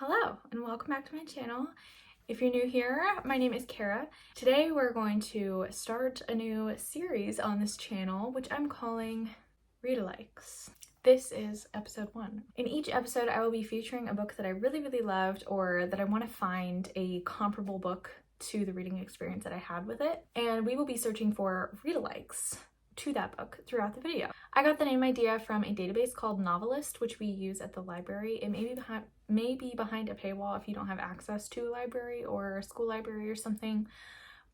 Hello and welcome back to my channel. If you're new here, my name is Kara. Today we're going to start a new series on this channel, which I'm calling Readalikes. This is episode 1. In each episode, I will be featuring a book that I really loved or that I want to find a comparable book to the reading experience that I had with it. And we will be searching for Readalikes to that book throughout the video. I got the name idea from a database called NoveList, which we use at the library. It may be behind a paywall if you don't have access to a library or a school library or something,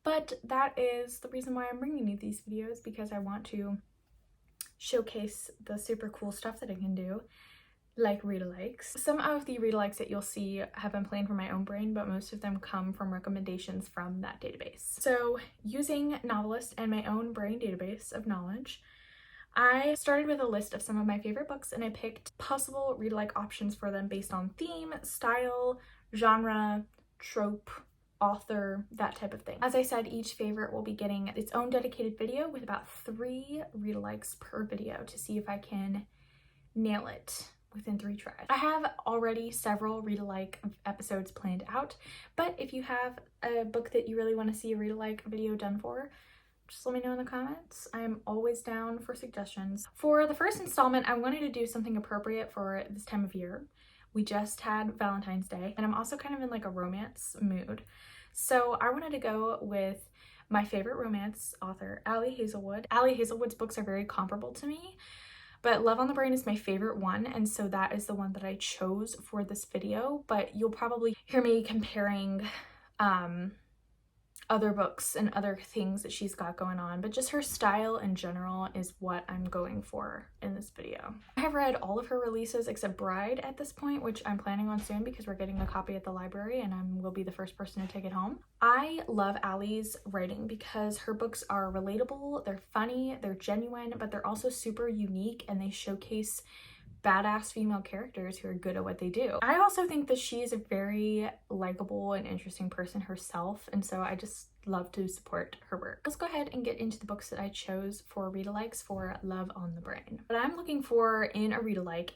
but that is the reason why I'm bringing you these videos, because I want to showcase the super cool stuff that I can do, like Readalikes. Some of the Readalikes that you'll see have been planned from my own brain, but most of them come from recommendations from that database. So using NoveList and my own brain database of knowledge, I started with a list of some of my favorite books and I picked possible Readalike options for them based on theme, style, genre, trope, author, that type of thing. As I said, each favorite will be getting its own dedicated video with about 3 Readalikes per video to see if I can nail it within 3 tries. I have already several Readalike episodes planned out, but if you have a book that you really want to see a Readalike video done for, just let me know in the comments. I am always down for suggestions. For the first installment, I wanted to do something appropriate for this time of year. We just had Valentine's Day, and I'm also kind of in like a romance mood. So I wanted to go with my favorite romance author, Ali Hazelwood. Ali Hazelwood's books are very comparable to me, but Love on the Brain is my favorite one, and so that is the one that I chose for this video. But you'll probably hear me comparing other books and other things that she's got going on, but just her style in general is what I'm going for in this video. I have read all of her releases except Bride at this point, which I'm planning on soon because we're getting a copy at the library and I will be the first person to take it home. I love Ali's writing because her books are relatable, they're funny, they're genuine, but they're also super unique and they showcase badass female characters who are good at what they do. I also think that she is a very likable and interesting person herself, and so I just love to support her work. Let's go ahead and get into the books that I chose for Readalikes for Love on the Brain. What I'm looking for in a Readalike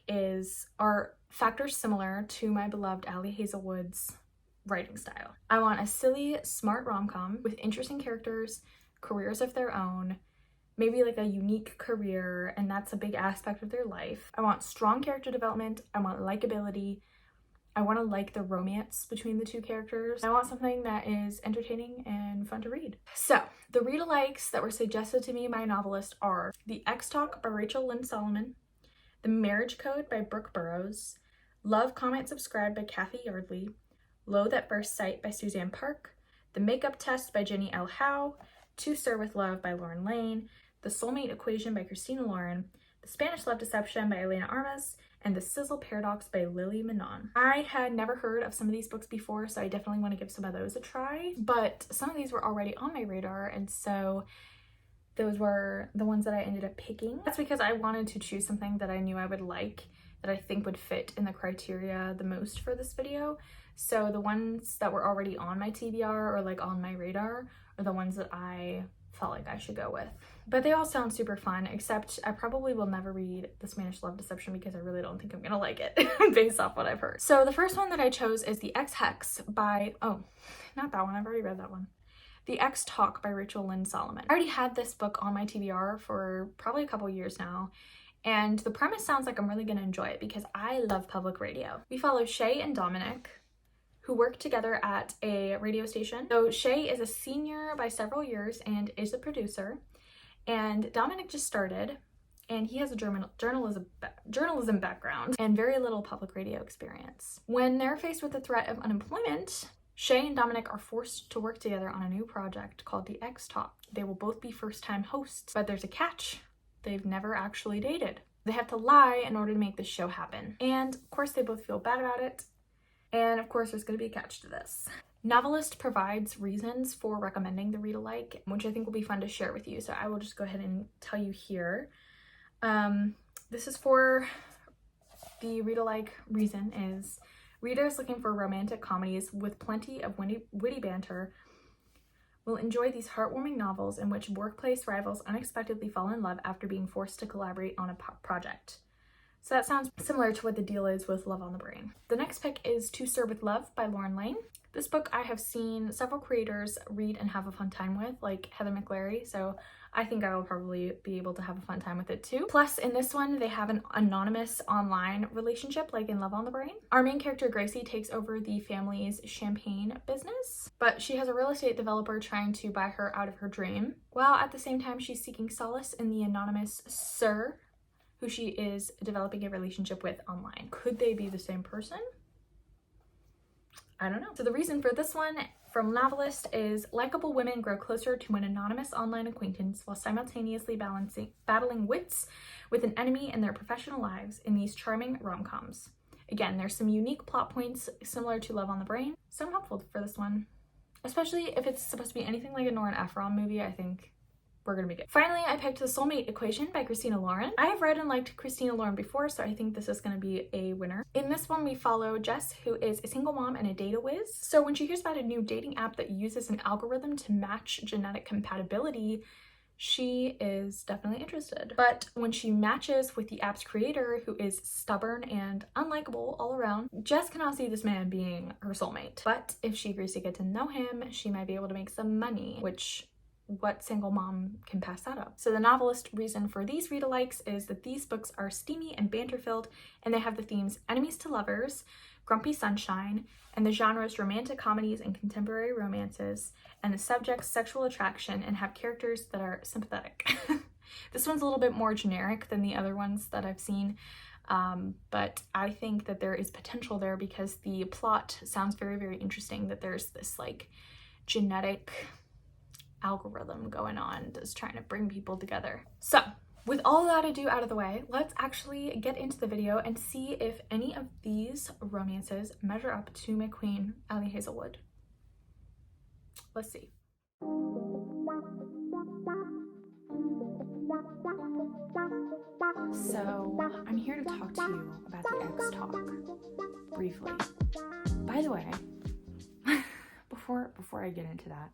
are factors similar to my beloved Ali Hazelwood's writing style. I want a silly, smart rom-com with interesting characters, careers of their own, maybe like a unique career, and that's a big aspect of their life. I want strong character development. I want likability. I want to like the romance between the 2 characters. I want something that is entertaining and fun to read. So the Readalikes that were suggested to me by NoveList are The X-Talk by Rachel Lynn Solomon, The Marriage Code by Brooke Burrows, Love, Comment, Subscribe by Kathy Yardley, Loathe at First Sight by Suzanne Park, The Makeup Test by Jenny L. Howe, To Sir with Love by Lauren Lane, The Soulmate Equation by Christina Lauren, The Spanish Love Deception by Elena Armas, and The Sizzle Paradox by Lily Manon. I had never heard of some of these books before, so I definitely want to give some of those a try, but some of these were already on my radar, and so those were the ones that I ended up picking. That's because I wanted to choose something that I knew I would like, that I think would fit in the criteria the most for this video. So the ones that were already on my TBR or like on my radar are the ones that I felt like I should go with. But they all sound super fun, except I probably will never read The Spanish Love Deception because I really don't think I'm gonna like it based off what I've heard. So the first one that I chose is The X-Hex by, oh, not that one, I've already read that one. The X-Talk by Rachel Lynn Solomon. I already had this book on my TBR for probably a couple years now, and the premise sounds like I'm really gonna enjoy it because I love public radio. We follow Shay and Dominic, who work together at a radio station. So Shay is a senior by several years and is a producer, and Dominic just started, and he has a journalism background and very little public radio experience. When they're faced with the threat of unemployment, Shay and Dominic are forced to work together on a new project called The X-Talk. They will both be first-time hosts, but there's a catch. They've never actually dated. They have to lie in order to make this show happen. And of course they both feel bad about it. And of course there's going to be a catch to this. NoveList provides reasons for recommending the Readalike, which I think will be fun to share with you. So I will just go ahead and tell you here. This is for the Readalike reason is readers looking for romantic comedies with plenty of witty banter will enjoy these heartwarming novels in which workplace rivals unexpectedly fall in love after being forced to collaborate on a project. So that sounds similar to what the deal is with Love on the Brain. The next pick is To Sir with Love by Lauren Lane. This book I have seen several creators read and have a fun time with, like Heather McLary, so I think I will probably be able to have a fun time with it too. Plus, in this one, they have an anonymous online relationship like in Love on the Brain. Our main character, Gracie, takes over the family's champagne business, but she has a real estate developer trying to buy her out of her dream, while at the same time she's seeking solace in the anonymous Sir, who she is developing a relationship with online. Could they be the same person? I don't know. So the reason for this one from NoveList is likable women grow closer to an anonymous online acquaintance while simultaneously battling wits with an enemy in their professional lives in these charming rom-coms. Again, there's some unique plot points similar to Love on the Brain, so I'm hopeful for this one. Especially if it's supposed to be anything like a Nora Ephron movie, I think we're gonna be good. Finally, I picked The Soulmate Equation by Christina Lauren. I have read and liked Christina Lauren before, so I think this is gonna be a winner. In this one, we follow Jess, who is a single mom and a data whiz. So when she hears about a new dating app that uses an algorithm to match genetic compatibility, she is definitely interested. But when she matches with the app's creator, who is stubborn and unlikable all around, Jess cannot see this man being her soulmate. But if she agrees to get to know him, she might be able to make some money, which what single mom can pass that up? So the NoveList reason for these Readalikes is that these books are steamy and banter-filled, and they have the themes enemies to lovers, grumpy sunshine, and the genres romantic comedies and contemporary romances, and the subjects sexual attraction, and have characters that are sympathetic. This one's a little bit more generic than the other ones that I've seen, but I think that there is potential there because the plot sounds very, very interesting, that there's this like genetic algorithm going on that's trying to bring people together. So with all that ado out of the way, let's actually get into the video and see if any of these romances measure up to my queen, Ali Hazelwood. Let's see. So I'm here to talk to you about the X talk briefly. By the way, before I get into that,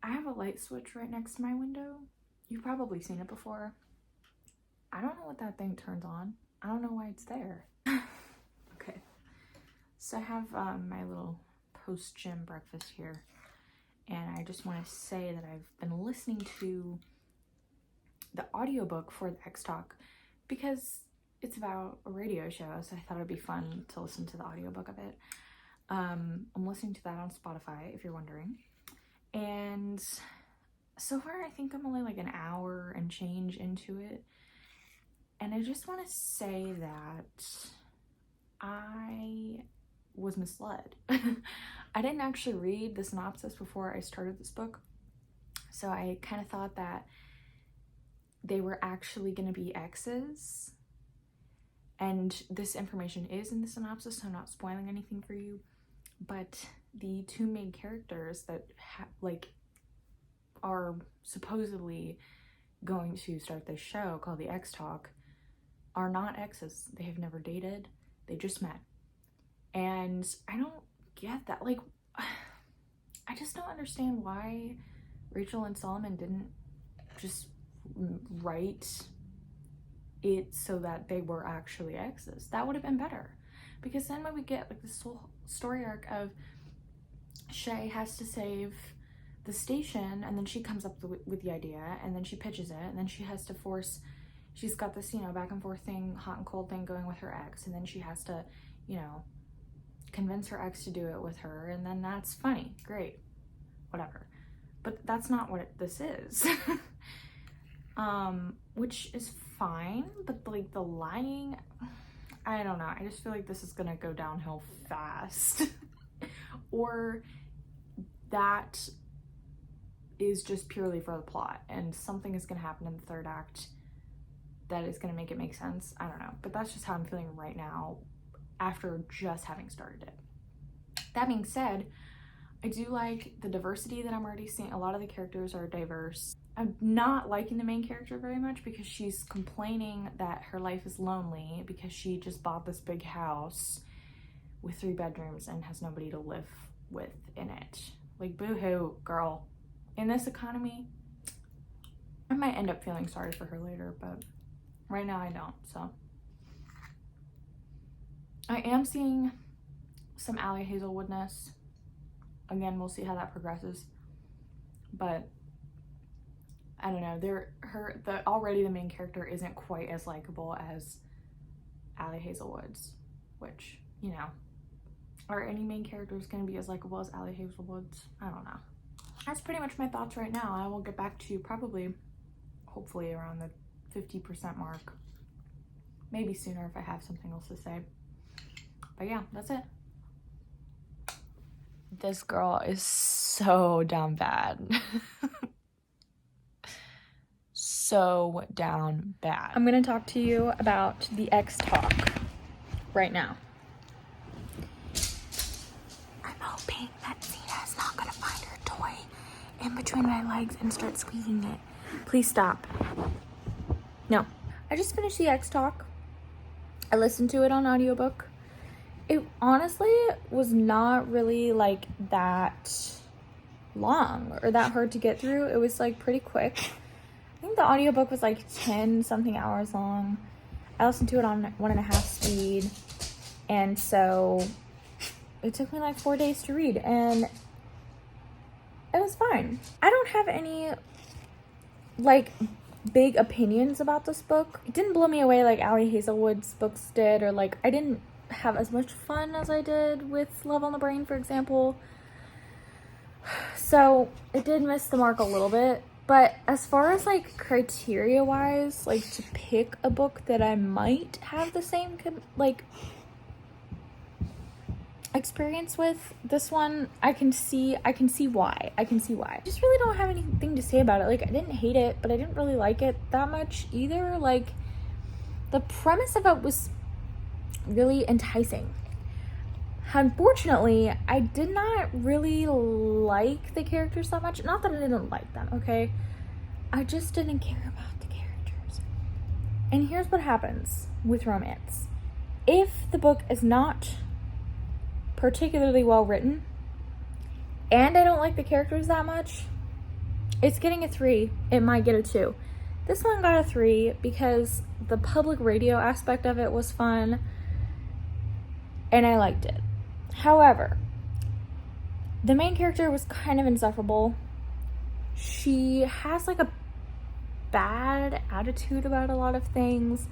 I have a light switch right next to my window. You've probably seen it before. I don't know what that thing turns on. I don't know why it's there. Okay, so I have my little post-gym breakfast here, and I just want to say that I've been listening to the audiobook for the X Talk because it's about a radio show, so I thought it'd be fun to listen to the audiobook of it. I'm listening to that on Spotify, if you're wondering. And so far, I think I'm only like an hour and change into it. And I just want to say that I was misled. I didn't actually read the synopsis before I started this book. So I kind of thought that they were actually going to be exes. And this information is in the synopsis, so I'm not spoiling anything for you. But the two main characters that are supposedly going to start this show called the X Talk are not exes. They have never dated. They just met. And I don't get that. Like, I just don't understand why Rachel and Solomon didn't just write it so that they were actually exes. That would have been better. Because then when we get like this whole story arc of Shay has to save the station, and then she comes up with the idea, and then she pitches it, and then she has to she's got this, you know, back and forth thing, hot and cold thing going with her ex, and then she has to, you know, convince her ex to do it with her, and then that's funny, great, whatever. But that's not what this is. Which is fine, but like the lying, I don't know, I just feel like this is gonna go downhill fast. Or that is just purely for the plot and something is gonna happen in the third act that is gonna make it make sense. I don't know, but that's just how I'm feeling right now after just having started it. That being said, I do like the diversity that I'm already seeing. A lot of the characters are diverse. I'm not liking the main character very much because she's complaining that her life is lonely because she just bought this big house with 3 bedrooms and has nobody to live with in it. Like, boo-hoo, girl. In this economy, I might end up feeling sorry for her later, but Right now I don't, so. I am seeing some Ali Hazelwoodness. Again, we'll see how that progresses. But I don't know, already the main character isn't quite as likable as Ali Hazelwood's, which, you know, are any main characters going to be as likable as Ali Hazelwood's? I don't know. That's pretty much my thoughts right now. I will get back to you probably, hopefully around the 50% mark. Maybe sooner if I have something else to say. But yeah, that's it. This girl is so down bad. So down bad. I'm gonna talk to you about the ex talk right now. I'm hoping that Zena is not gonna find her toy in between my legs and start squeezing it. Please stop. No. I just finished the ex talk. I listened to it on audiobook. It honestly was not really like that long or that hard to get through. It was like pretty quick. I think the audiobook was like 10 something hours long. I listened to it on 1.5 speed. And so it took me like 4 days to read and it was fine. I don't have any like big opinions about this book. It didn't blow me away like Ali Hazelwood's books did, or like I didn't have as much fun as I did with Love on the Brain, for example. So it did miss the mark a little bit. But as far as like criteria wise, like to pick a book that I might have the same like experience with, this one I can see why. I just really don't have anything to say about it. Like I didn't hate it, but I didn't really like it that much either. Like the premise of it was really enticing. Unfortunately, I did not really like the characters that much. Not that I didn't like them, okay? I just didn't care about the characters. And here's what happens with romance. If the book is not particularly well written, and I don't like the characters that much, it's getting a 3. It might get a 2. This one got a 3 because the public radio aspect of it was fun, and I liked it. However, the main character was kind of insufferable. She has like a bad attitude about a lot of things.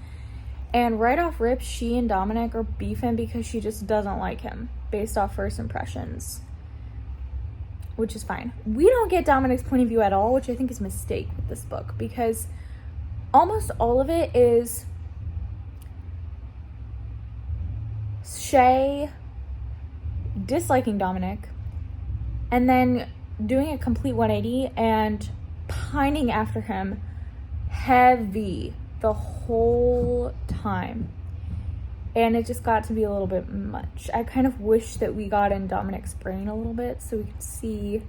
And right off rip, she and Dominic are beefing because she just doesn't like him based off first impressions. Which is fine. We don't get Dominic's point of view at all, which I think is a mistake with this book, because almost all of it is Shay disliking Dominic and then doing a complete 180 and pining after him heavy the whole time, and it just got to be a little bit much. I kind of wish that we got in Dominic's brain a little bit so we could see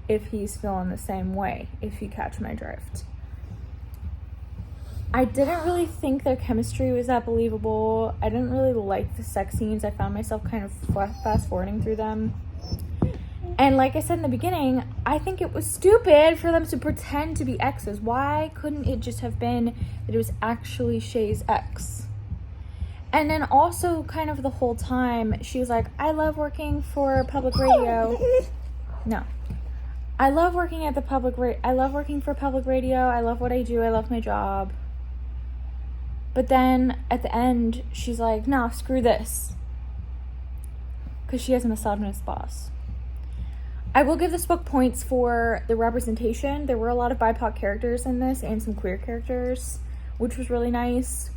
if he's feeling the same way, if you catch my drift. I didn't really think their chemistry was that believable. I didn't really like the sex scenes. I found myself kind of fast forwarding through them. And like I said in the beginning, I think it was stupid for them to pretend to be exes. Why couldn't it just have been that it was actually Shay's ex? And then also kind of the whole time, she was like, I love working for public radio. No. I love working at the I love working for public radio. I love what I do. I love my job. But then at the end, she's like, nah, screw this. Because she has a misogynist boss. I will give this book points for the representation. There were a lot of BIPOC characters in this and some queer characters, which was really nice.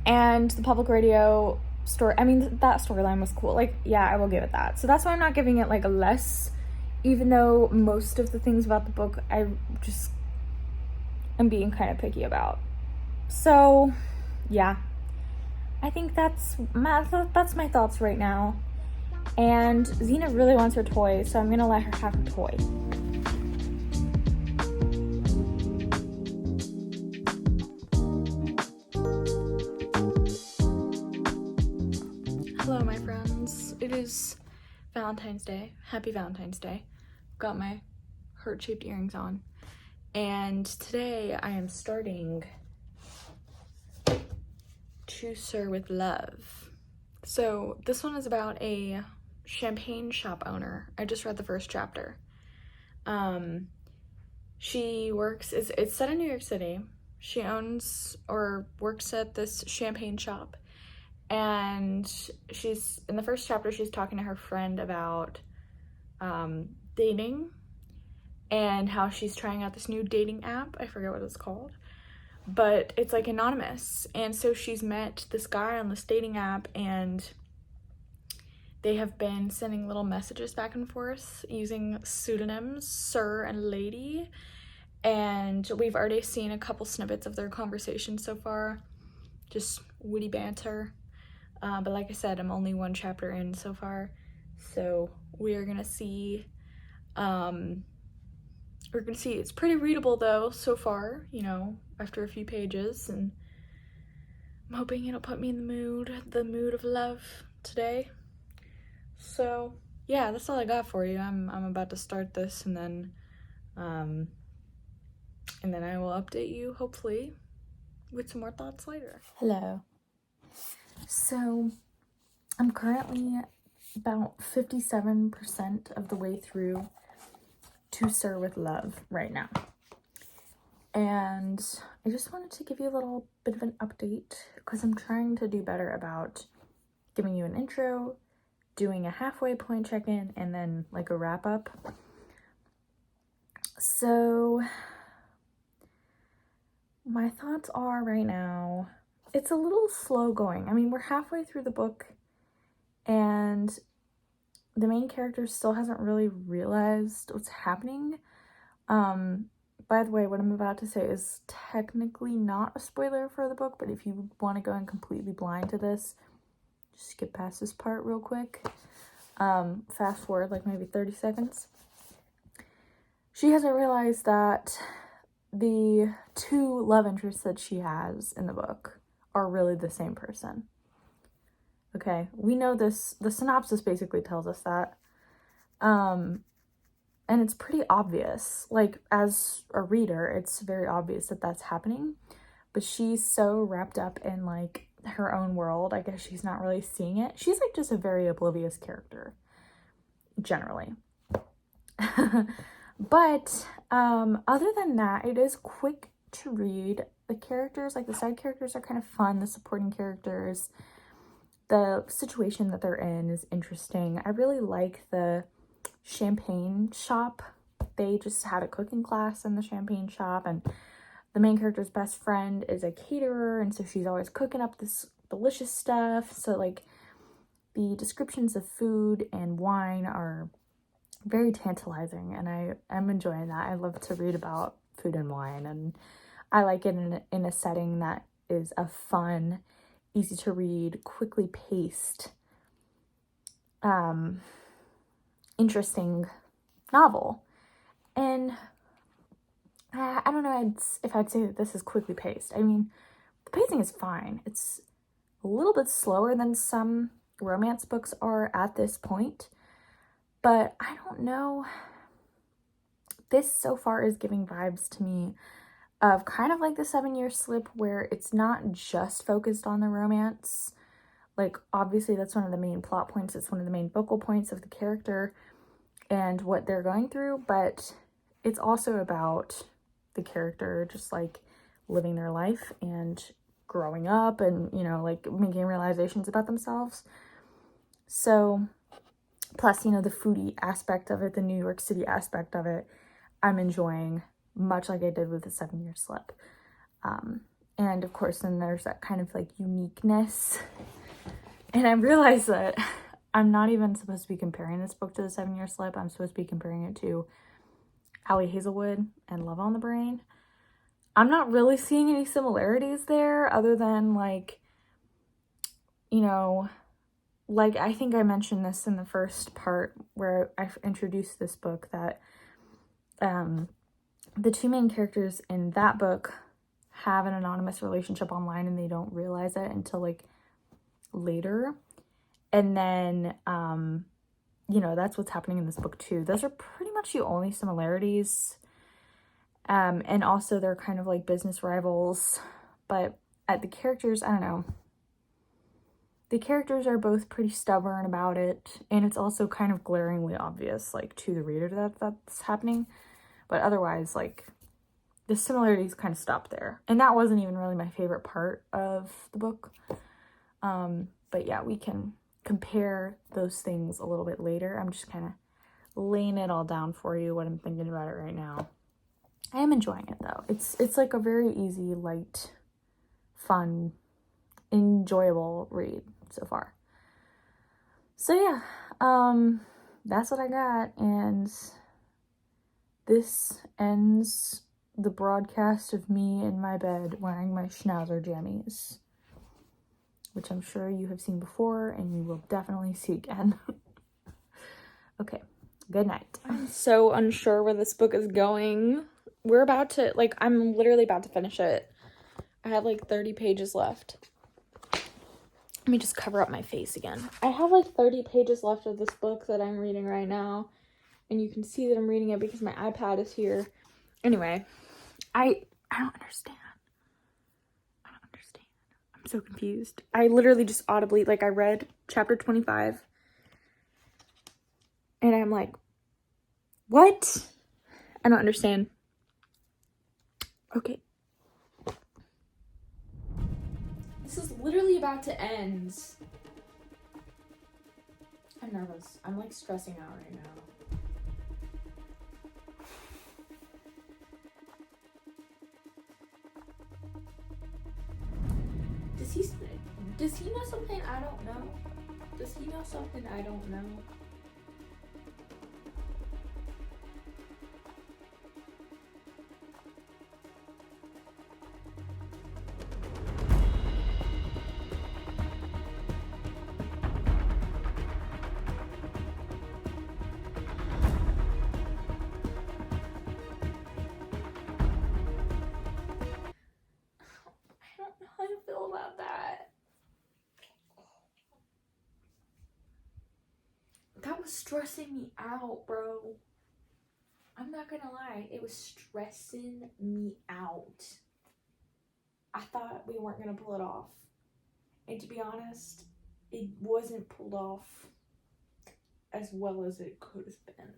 And the public radio story, I mean, that storyline was cool. Like, yeah, I will give it that. So that's why I'm not giving it like a less, even though most of the things about the book I just am being kind of picky about. So, yeah, I think that's my thoughts right now. And Zena really wants her toy, so I'm gonna let her have her toy. Hello, my friends. It is Valentine's Day. Happy Valentine's Day. Got my heart-shaped earrings on. And today I am starting To Sir with Love. So this one is about a champagne shop owner. I just read the first chapter. She works, it's set in New York City. She owns or works at this champagne shop, and she's, in the first chapter, she's talking to her friend about dating and how she's trying out this new dating app. I forget what it's called, but it's like anonymous. And so she's met this guy on this dating app, and they have been sending little messages back and forth using pseudonyms, Sir and Lady. And we've already seen a couple snippets of their conversation so far. Just witty banter. But like I said, I'm only one chapter in so far. So we are gonna see, it's pretty readable though so far, you know, after a few pages, and I'm hoping it'll put me in the mood of love today. So yeah, that's all I got for you. I'm about to start this, and then I will update you, hopefully, with some more thoughts later. Hello. So I'm currently about 57% of the way through To Sir with Love right now. And I just wanted to give you a little bit of an update, because I'm trying to do better about giving you an intro, doing a halfway point check-in, and then like a wrap-up. So my thoughts are right now, it's a little slow going. I mean, we're halfway through the book, and the main character still hasn't really realized what's happening. By the way, what I'm about to say is technically not a spoiler for the book, but if you want to go in completely blind to this, just skip past this part real quick. Fast forward like maybe 30 seconds. She hasn't realized that the two love interests that she has in the book are really the same person. Okay, we know this, the synopsis basically tells us that. And it's pretty obvious, like as a reader, it's very obvious that that's happening, but she's so wrapped up in like her own world, I guess she's not really seeing it. She's like just a very oblivious character, generally. But other than that, it is quick to read. The characters, like the side characters, are kind of fun. The supporting characters, the situation that they're in is interesting. I really like the champagne shop. They just had a cooking class in the champagne shop, and the main character's best friend is a caterer, and so she's always cooking up this delicious stuff. So like the descriptions of food and wine are very tantalizing, and I'm enjoying that. I love to read about food and wine, and I like it in a setting that is a fun, easy to read, quickly paced, interesting novel. And I don't know if I'd say that this is quickly paced. I mean, the pacing is fine. It's a little bit slower than some romance books are at this point, but I don't know. This so far is giving vibes to me of kind of like the 7-Year Slip, where it's not just focused on the romance. Like, obviously that's one of the main plot points. It's one of the main focal points of the character and what they're going through, but it's also about the character just like living their life and growing up and, you know, like making realizations about themselves. So plus, you know, the foodie aspect of it, the New York City aspect of it, I'm enjoying, much like I did with the 7-Year Slip. And of course, then there's that kind of like uniqueness. And I realized that I'm not even supposed to be comparing this book to the 7-Year Slip. I'm supposed to be comparing it to Ali Hazelwood and Love on the Brain. I'm not really seeing any similarities there, other than like, you know, like I think I mentioned this in the first part where I introduced this book, that the two main characters in that book have an anonymous relationship online, and they don't realize it until like later. And then, you know, that's what's happening in this book too. Those are pretty much the only similarities. And also they're kind of like business rivals, but the characters, I don't know. the characters are both pretty stubborn about it, and it's also kind of glaringly obvious, like, to the reader that that's happening. But otherwise, like, the similarities kind of stop there. And that wasn't even really my favorite part of the book. But yeah, we can compare those things a little bit later. I'm just kind of laying it all down for you, what I'm thinking about it right now. I am enjoying it though. It's like a very easy, light, fun, enjoyable read so far. So yeah, that's what I got, and this ends the broadcast of me in my bed wearing my schnauzer jammies, which I'm sure you have seen before and you will definitely see again. Okay, good night. I'm so unsure where this book is going. We're about to, like, I'm literally about to finish it. I have like 30 pages left. Let me just cover up my face again. I have like 30 pages left of this book that I'm reading right now. And you can see that I'm reading it because my iPad is here. Anyway, I don't understand. I don't understand. I'm so confused. I literally just audibly, like, I read chapter 25. And I'm like, what? I don't understand. Okay. This is literally about to end. I'm nervous. I'm like stressing out right now. Does he know something I don't know? Does he know something I don't know? I don't know how to feel about that. That was stressing me out, bro. I'm not gonna lie, it was stressing me out. I thought we weren't gonna pull it off. And to be honest, it wasn't pulled off as well as it could have been.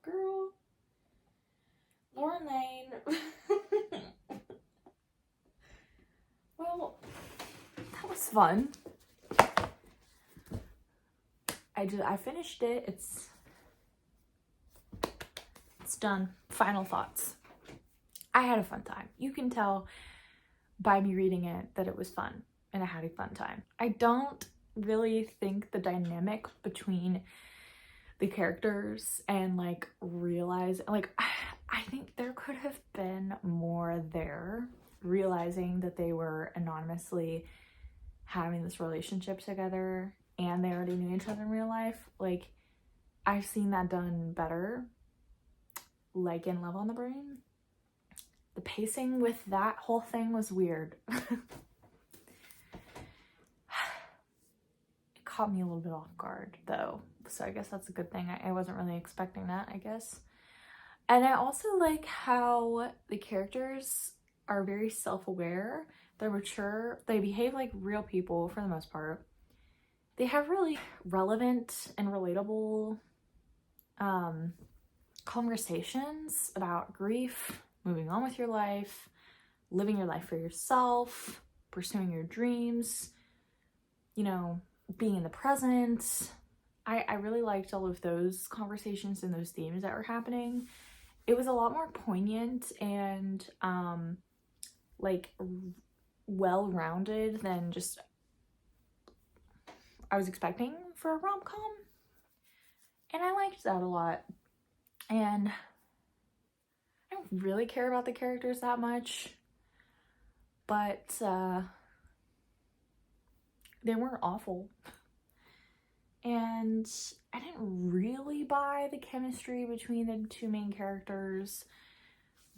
Girl, Lauren Lane. Well, that was fun. I finished it. It's done. Final thoughts. I had a fun time. You can tell by me reading it that it was fun and I had a fun time. I don't really think the dynamic between the characters and like I think there could have been more there, realizing that they were anonymously having this relationship together and they already knew each other in real life. Like, I've seen that done better, like in Love on the Brain. The pacing with that whole thing was weird. It caught me a little bit off guard though, so I guess that's a good thing. I wasn't really expecting that, I guess. And I also like how the characters are very self-aware, they're mature, they behave like real people for the most part. They have really relevant and relatable conversations about grief, moving on with your life, living your life for yourself, pursuing your dreams, you know, being in the present. I really liked all of those conversations and those themes that were happening. It was a lot more poignant and like well-rounded than just I was expecting for a rom-com. And I liked that a lot. And I don't really care about the characters that much, but they weren't awful. and I didn't really buy the chemistry between the two main characters,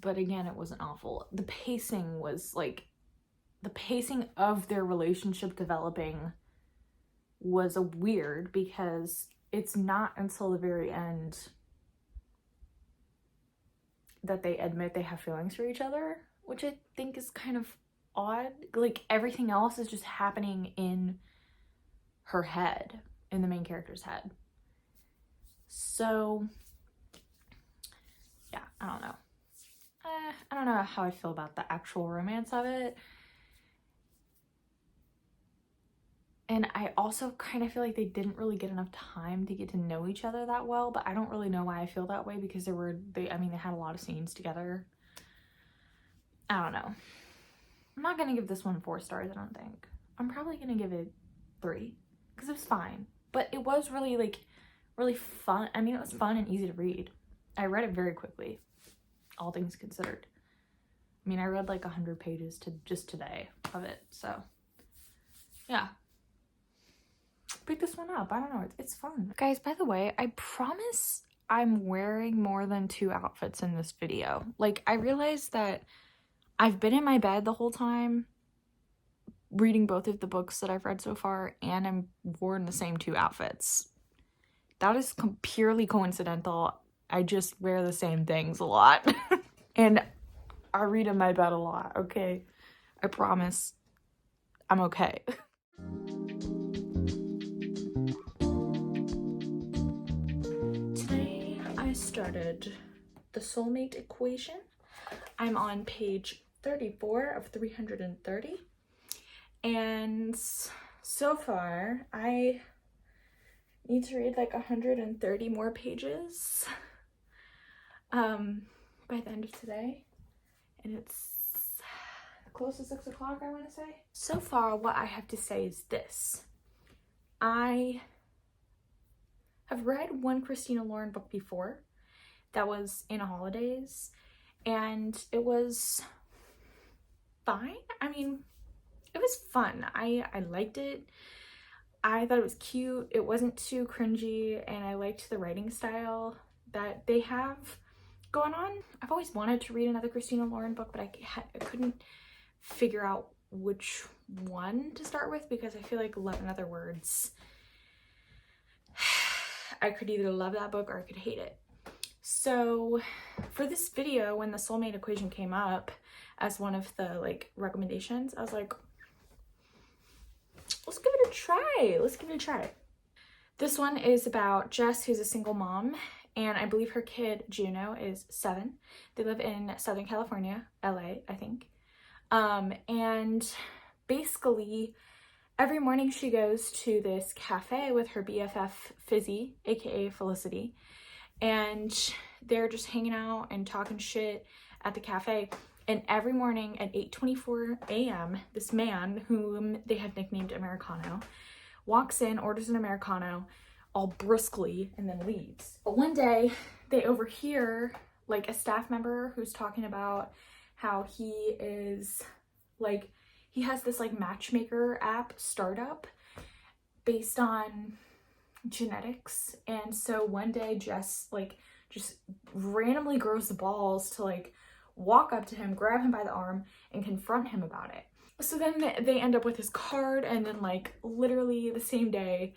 but again, it wasn't awful. The pacing was like, the pacing of their relationship developing was a weird, because it's not until the very end that they admit they have feelings for each other, which I think is kind of odd. Like, everything else is just happening in her head, in the main character's head. So yeah, I don't know. I don't know how I feel about the actual romance of it. And I also kind of feel like they didn't really get enough time to get to know each other that well, but I don't really know why I feel that way, because they had a lot of scenes together. I don't know. I'm not gonna give this one 4 stars, I don't think. I'm probably gonna give it 3, because it was fine. But it was really, like, really fun. I mean, it was fun and easy to read. I read it very quickly, all things considered. I mean, I read like 100 pages just today of it, so yeah. Pick this one up. I don't know, it's fun. Guys, by the way, I promise I'm wearing more than 2 outfits in this video. Like, I realized that I've been in my bed the whole time reading both of the books that I've read so far, and I'm wearing the same 2 outfits. That is purely coincidental. I just wear the same things a lot. And I read in my bed a lot, okay? I promise I'm okay. Today I started The Soulmate Equation. I'm on page 34 of 330. And so far, I need to read like 130 more pages by the end of today. And it's close to 6 o'clock, I want to say. So far, what I have to say is this. I have read one Christina Lauren book before that was in holidays, and it was fine. I mean, it was fun. I liked it. I thought it was cute. It wasn't too cringy, and I liked the writing style that they have going on. I've always wanted to read another Christina Lauren book, but I couldn't figure out which one to start with, because I feel like Love in Other Words, I could either love that book or I could hate it. So for this video, when The Soulmate Equation came up as one of the like recommendations, I was like, let's give it a try. Let's give it a try. This one is about Jess, who's a single mom, and I believe her kid Juno is 7. They live in Southern California, LA, I think. And basically every morning she goes to this cafe with her BFF Fizzy, aka Felicity, and they're just hanging out and talking shit at the cafe. And every morning at 8:24 a.m., this man, whom they have nicknamed Americano, walks in, orders an Americano all brusquely, and then leaves. But one day they overhear like a staff member who's talking about how he is like, he has this like matchmaker app startup based on genetics. And so one day Jess like just randomly grows the balls to like walk up to him, grab him by the arm, and confront him about it. So then they end up with his card, and then like literally the same day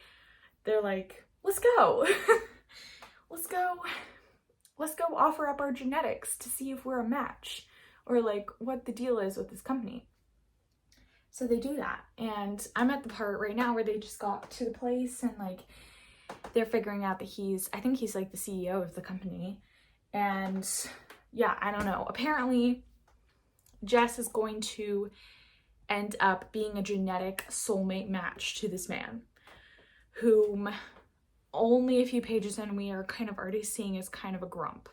they're like, let's go. let's go offer up our genetics to see if we're a match, or like what the deal is with this company. So they do that, and I'm at the part right now where they just got to the place, and like they're figuring out that I think he's like the CEO of the company. And yeah, I don't know. Apparently Jess is going to end up being a genetic soulmate match to this man, whom only a few pages in we are kind of already seeing as kind of a grump.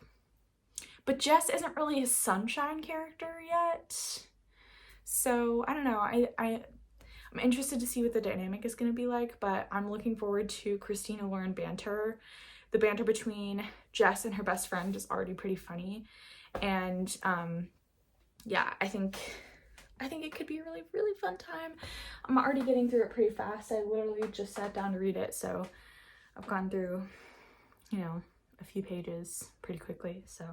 But Jess isn't really a sunshine character yet. So I don't know. I'm interested to see what the dynamic is going to be like, but I'm looking forward to Christina Lauren banter. The banter between Jess and her best friend is already pretty funny. And yeah, I think it could be a really, really fun time. I'm already getting through it pretty fast. I literally just sat down to read it, so I've gone through, you know, a few pages pretty quickly. So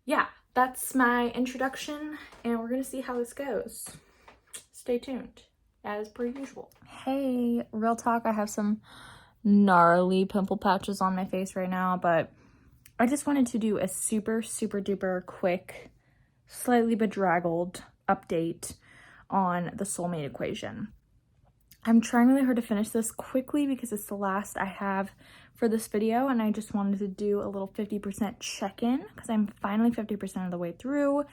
yeah, that's my introduction, and we're gonna see how this goes. Stay tuned, as per usual. Hey, real talk, I have some gnarly pimple patches on my face right now, but I just wanted to do a super duper quick, slightly bedraggled update on the soulmate equation. I'm trying really hard to finish this quickly because it's the last I have for this video, and I just wanted to do a little 50% check-in because I'm finally 50% of the way through.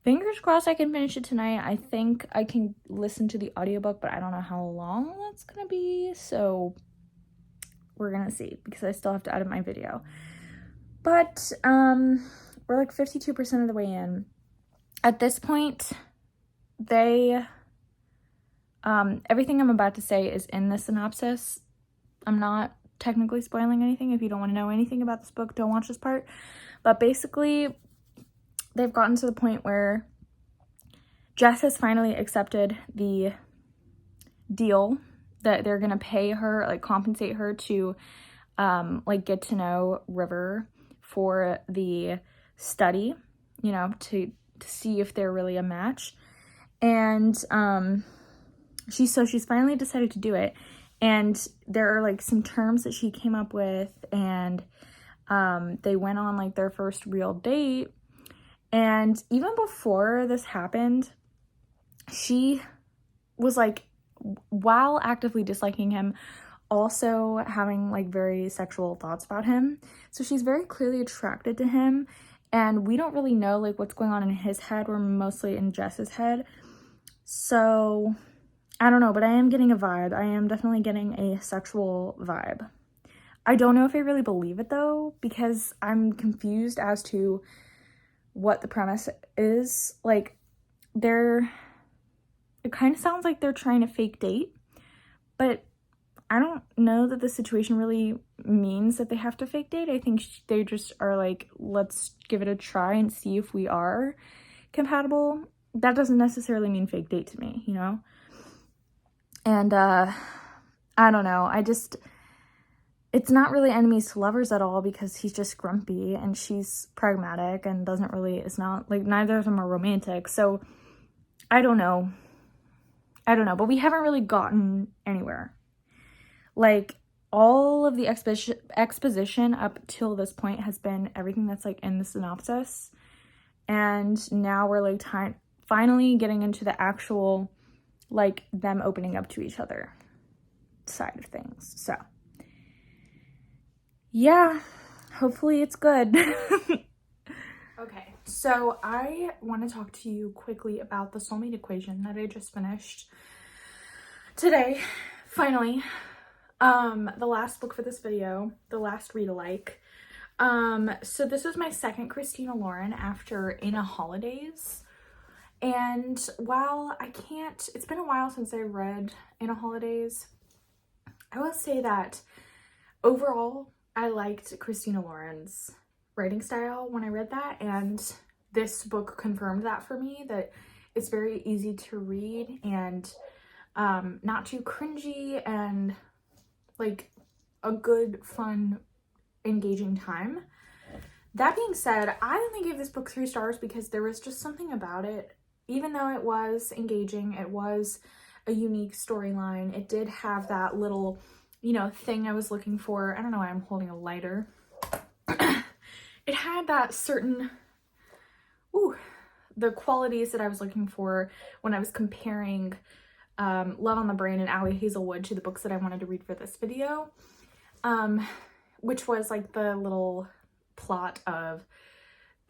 Fingers crossed I can finish it tonight. I think I can listen to the audiobook, but I don't know how long that's gonna be, so we're gonna see because I still have to edit my video. But we're like 52% of the way in. At this point, they everything I'm about to say is in the synopsis. I'm not technically spoiling anything. If you don't want to know anything about this book, don't watch this part. But basically, they've gotten to the point where Jess has finally accepted the deal that they're gonna pay her, like compensate her to like get to know River for the study, you know, to see if they're really a match. And she's finally decided to do it, and there are like some terms that she came up with, and they went on like their first real date. And even before this happened, she was like, while actively disliking him, also having like very sexual thoughts about him. So she's very clearly attracted to him, and we don't really know like what's going on in his head. We're mostly in Jess's head. So I don't know, but I am getting a vibe. I am definitely getting a sexual vibe. I don't know if I really believe it though, because I'm confused as to what the premise is. Like, it kind of sounds like they're trying to fake date, but I don't know that the situation really means that they have to fake date. I think they just are like, let's give it a try and see if we are compatible. That doesn't necessarily mean fake date to me, you know? And I don't know. It's not really enemies to lovers at all, because he's just grumpy and she's pragmatic and it's not like neither of them are romantic. So I don't know, but we haven't really gotten anywhere. Like, all of the exposition up till this point has been everything that's like in the synopsis, and now we're like finally getting into the actual like them opening up to each other side of things. So yeah, hopefully it's good. Okay, so I want to talk to you quickly about the soulmate equation that I just finished today, finally. The last book for this video, the last read-alike. So this was my second Christina Lauren after In a Holidays. And while it's been a while since I read In a Holidays, I will say that overall, I liked Christina Lauren's writing style when I read that, and this book confirmed that for me, that it's very easy to read and not too cringy, and like a good, fun, engaging time. That being said, I only gave this book 3 stars because there was just something about it. Even though it was engaging, it was a unique storyline, it did have that little, you know, thing I was looking for. I don't know why I'm holding a lighter. It had that certain, the qualities that I was looking for when I was comparing Love on the Brain and Ali Hazelwood to the books that I wanted to read for this video, which was like the little plot of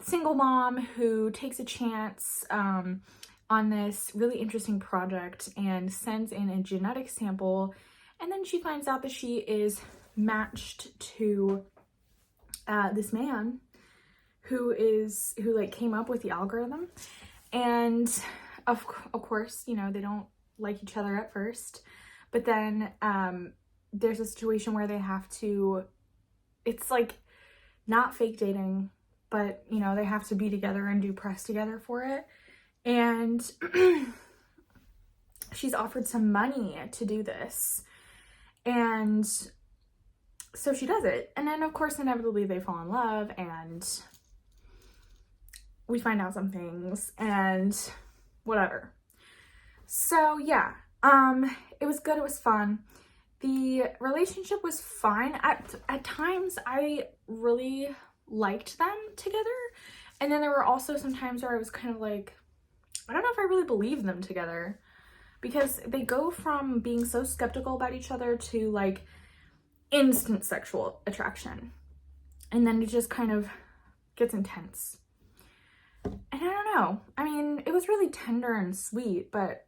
single mom who takes a chance on this really interesting project and sends in a genetic sample, and then she finds out that she is matched to this man who like came up with the algorithm. And of course, you know, they don't like each other at first, but then there's a situation where they have to, it's like not fake dating, but you know, they have to be together and do press together for it. And she's offered some money to do this, and So she does it, and then of course inevitably they fall in love and we find out some things and whatever. So yeah, it was good, it was fun. The relationship was fine. At times I really liked them together, and then there were also some times where I was kind of like, I don't know if I really believe them together, because they go from being so skeptical about each other to like instant sexual attraction, and then it just kind of gets intense. And I don't know, I mean, it was really tender and sweet, but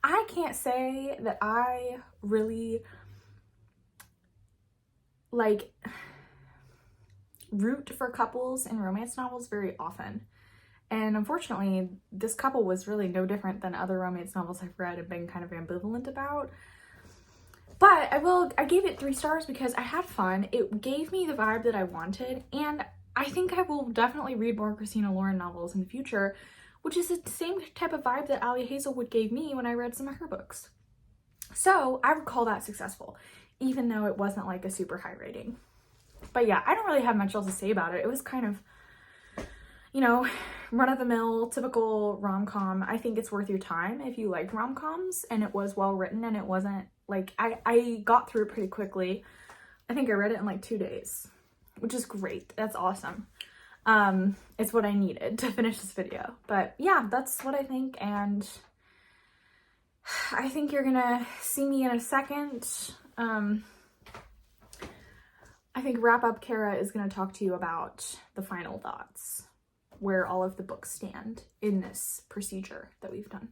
I can't say that I really like root for couples in romance novels very often. And unfortunately, this couple was really no different than other romance novels I've read and been kind of ambivalent about. But I gave it 3 stars because I had fun. It gave me the vibe that I wanted, and I think I will definitely read more Christina Lauren novels in the future, which is the same type of vibe that Ali Hazelwood gave me when I read some of her books. So I would call that successful, even though it wasn't like a super high rating. But yeah, I don't really have much else to say about it. It was kind of, you know, run-of-the-mill, typical rom-com. I think it's worth your time if you like rom-coms, and it was well written, and it wasn't like, I got through it pretty quickly. I think I read it in like 2 days, which is great. That's awesome. It's what I needed to finish this video. But yeah, that's what I think, and I think you're gonna see me in a second. I think Wrap Up Kara is gonna talk to you about the final thoughts, where all of the books stand in this procedure that we've done.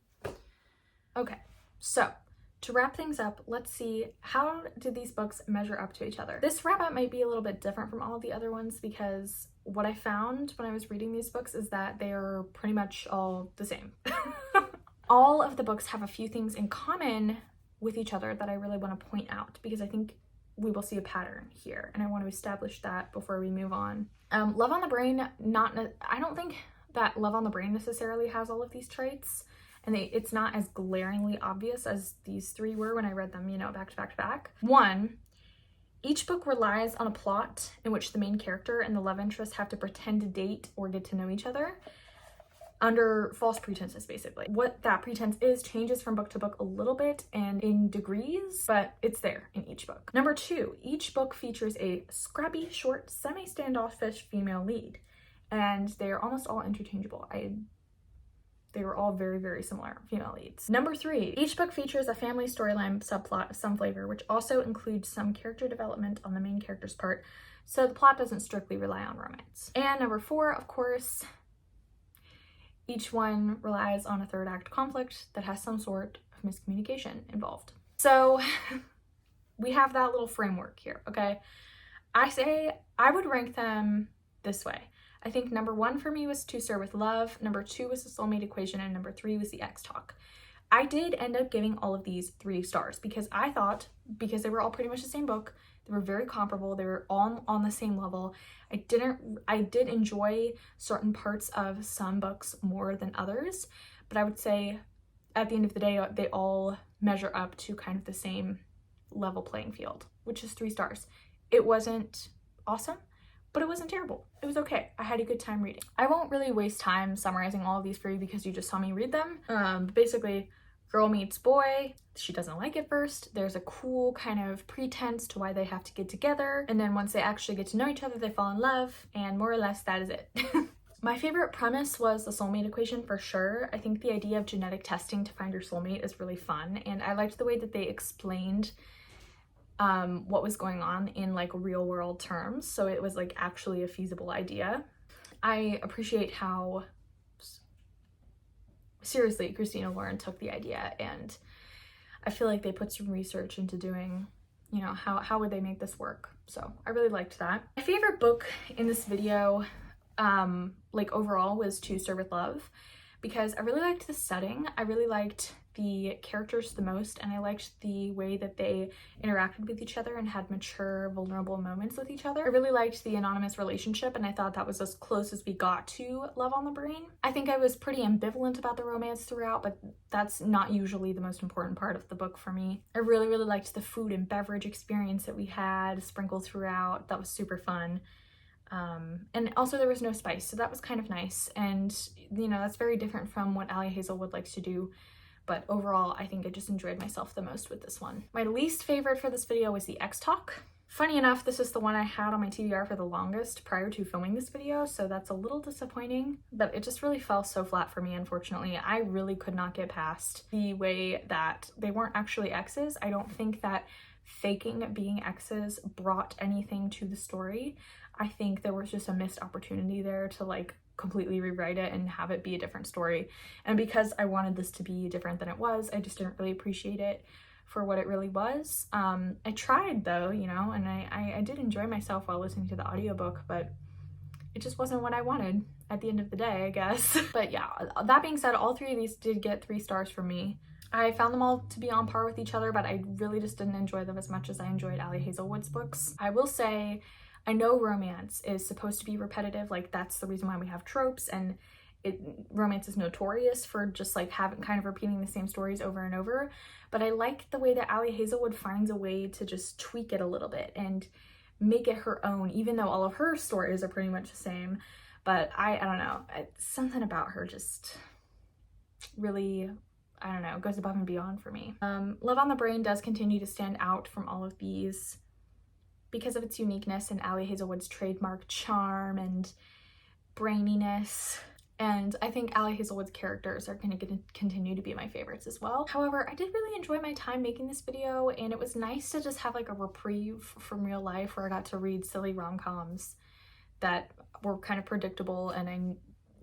Okay, so to wrap things up, let's see, how did these books measure up to each other? This wrap up might be a little bit different from all of the other ones, because what I found when I was reading these books is that they are pretty much all the same. All of the books have a few things in common with each other that I really want to point out, because I think we will see a pattern here, and I want to establish that before we move on. Love on the Brain, I don't think that Love on the Brain necessarily has all of these traits, and it's not as glaringly obvious as these 3 were when I read them, you know, back to back to back. 1, each book relies on a plot in which the main character and the love interest have to pretend to date or get to know each other under false pretenses, basically. What that pretense is changes from book to book a little bit and in degrees, but it's there in each book. Number 2, each book features a scrappy, short, semi-standoffish female lead, and they are almost all interchangeable. They were all very, very similar female leads. Number 3, each book features a family storyline subplot of some flavor, which also includes some character development on the main character's part, so the plot doesn't strictly rely on romance. And number 4, of course, each one relies on a third act conflict that has some sort of miscommunication involved. So we have that little framework here, okay? I say I would rank them this way. I think number 1 for me was To Sir with Love, number 2 was The Soulmate Equation, and number 3 was The X Talk. I did end up giving all of these 3 stars because I thought, because they were all pretty much the same book, they were very comparable, they were all on the same level. I did enjoy certain parts of some books more than others, but I would say at the end of the day, they all measure up to kind of the same level playing field, which is 3 stars. It wasn't awesome, but it wasn't terrible. It was okay. I had a good time reading. I won't really waste time summarizing all of these for you because you just saw me read them. Basically, girl meets boy, she doesn't like it first, there's a cool kind of pretense to why they have to get together, and then once they actually get to know each other, they fall in love, and more or less that is it. My favorite premise was the soulmate equation for sure. I think the idea of genetic testing to find your soulmate is really fun, and I liked the way that they explained what was going on in like real world terms, so it was like actually a feasible idea. I appreciate how seriously Christina Lauren took the idea, and I feel like they put some research into doing, you know, how would they make this work. So I really liked that. My favorite book in this video, like overall, was To Sir with Love. because I really liked the setting. I really liked the characters the most, and I liked the way that they interacted with each other and had mature, vulnerable moments with each other. I really liked the anonymous relationship, and I thought that was as close as we got to Love on the Brain. I think I was pretty ambivalent about the romance throughout, but that's not usually the most important part of the book for me. I really liked the food and beverage experience that we had sprinkled throughout. That was super fun. And also there was no spice, so that was kind of nice, and you know, that's very different from what Ali Hazelwood likes to do. But overall, I think I just enjoyed myself the most with this one. My least favorite for this video was the X Talk. Funny enough, this is the one I had on my TBR for the longest prior to filming this video, so that's a little disappointing, but it just really fell so flat for me, unfortunately. I really could not get past the way that they weren't actually exes. I don't think that faking being exes brought anything to the story. I think there was just a missed opportunity there to like completely rewrite it and have it be a different story. And because I wanted this to be different than it was, I just didn't really appreciate it for what it really was. I tried though, you know, and I did enjoy myself while listening to the audiobook, but it just wasn't what I wanted at the end of the day, I guess. But yeah, that being said, all three of these did get 3 stars from me. I found them all to be on par with each other, but I really just didn't enjoy them as much as I enjoyed Ali Hazelwood's books. I will say, I know romance is supposed to be repetitive, like that's the reason why we have tropes, and romance is notorious for just like kind of repeating the same stories over and over, but I like the way that Ali Hazelwood finds a way to just tweak it a little bit and make it her own, even though all of her stories are pretty much the same. But I don't know, something about her just really, I don't know, goes above and beyond for me. Love on the Brain does continue to stand out from all of these because of its uniqueness and Ali Hazelwood's trademark charm and braininess. And I think Ali Hazelwood's characters are going to continue to be my favorites as well. However, I did really enjoy my time making this video, and it was nice to just have like a reprieve from real life where I got to read silly rom-coms that were kind of predictable and I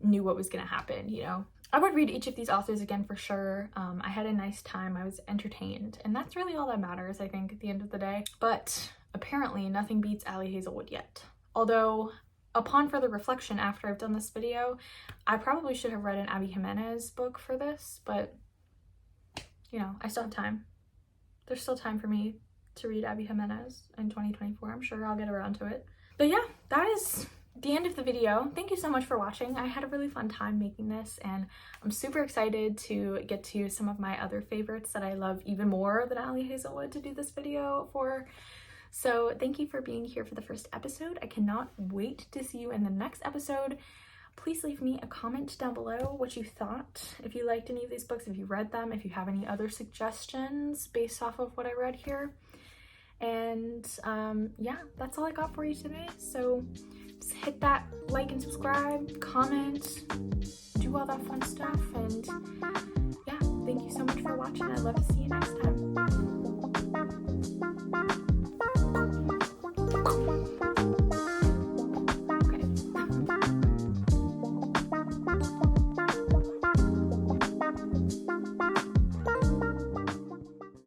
knew what was going to happen, you know? I would read each of these authors again for sure. I had a nice time, I was entertained, and that's really all that matters, I think, at the end of the day. But apparently nothing beats Ali Hazelwood yet. Although, upon further reflection after I've done this video, I probably should have read an Abby Jimenez book for this, but you know, I still have time. There's still time for me to read Abby Jimenez in 2024. I'm sure I'll get around to it. But yeah, that is the end of the video. Thank you so much for watching. I had a really fun time making this, and I'm super excited to get to some of my other favorites that I love even more than Ali Hazelwood to do this video for. So thank you for being here for the first episode. I cannot wait to see you in the next episode. Please leave me a comment down below what you thought, if you liked any of these books, if you read them, if you have any other suggestions based off of what I read here. And yeah, that's all I got for you today. So just hit that like and subscribe, comment, do all that fun stuff, and yeah, thank you so much for watching. I'd love to see you next time.